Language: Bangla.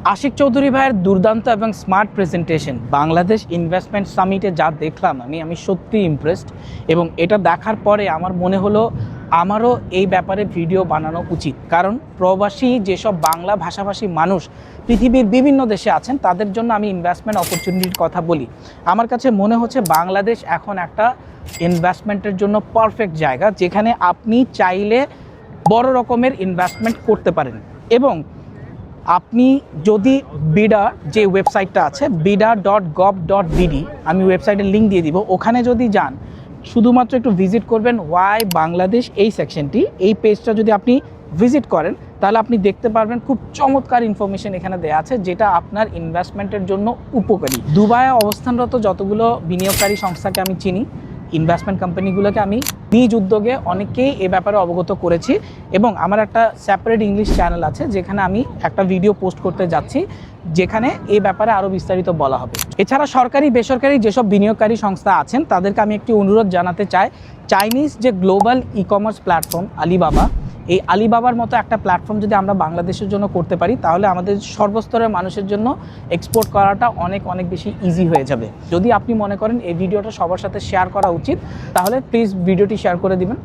আশিক চৌধুরী ভাইয়ের দুর্দান্ত এবং স্মার্ট প্রেজেন্টেশন বাংলাদেশ ইনভেস্টমেন্ট সামিটে যা দেখলাম আমি সত্যি ইমপ্রেসড। এবং এটা দেখার পরে আমার মনে হলো আমারও এই ব্যাপারে ভিডিও বানানো উচিত, কারণ প্রবাসী যেসব বাংলা ভাষাভাষী মানুষ পৃথিবীর বিভিন্ন দেশে আছেন তাদের জন্য আমি ইনভেস্টমেন্ট অপরচুনিটির কথা বলি। আমার কাছে মনে হচ্ছে বাংলাদেশ এখন একটা ইনভেস্টমেন্টের জন্য পারফেক্ট জায়গা, যেখানে আপনি চাইলে বড় রকমের ইনভেস্টমেন্ট করতে পারেন। এবং আপনি যদি বিডা যে ওয়েবসাইটটা আছে bida.gov.bd, আমি ওয়েবসাইটের লিঙ্ক দিয়ে দিব, ওখানে যদি যান শুধুমাত্র একটু ভিজিট করবেন ওয়াই বাংলাদেশ এই সেকশনটি, এই পেজটা যদি আপনি ভিজিট করেন তাহলে আপনি দেখতে পারবেন খুব চমৎকার ইনফরমেশন এখানে দেওয়া আছে যেটা আপনার ইনভেস্টমেন্টের জন্য উপকারী। দুবাইয়ে অবস্থানরত যতগুলো বিনিয়োগকারী সংস্থাকে আমি চিনি, ইনভেস্টমেন্ট কোম্পানিগুলোকে আমি নিজ উদ্যোগে অনেকেই এ ব্যাপারে অবগত করেছি। এবং আমার একটা সেপারেট ইংলিশ চ্যানেল আছে যেখানে আমি একটা ভিডিও পোস্ট করতে যাচ্ছি, যেখানে এই ব্যাপারে আরও বিস্তারিত বলা হবে। এছাড়া সরকারি বেসরকারি যেসব বিনিয়োগকারী সংস্থা আছেন তাদেরকে আমি একটি অনুরোধ জানাতে চাই, চাইনিজ যে global e commerce platform Alibaba, এই আলিবাবার মতো একটা প্ল্যাটফর্ম যদি আমরা বাংলাদেশের জন্য করতে পারি তাহলে আমাদের সর্বস্তরের মানুষের জন্য এক্সপোর্ট করাটা অনেক বেশি ইজি হয়ে যাবে। যদি আপনি মনে করেন এই ভিডিওটা সবার সাথে শেয়ার করা উচিত তাহলে প্লিজ ভিডিওটি শেয়ার করে দিবেন।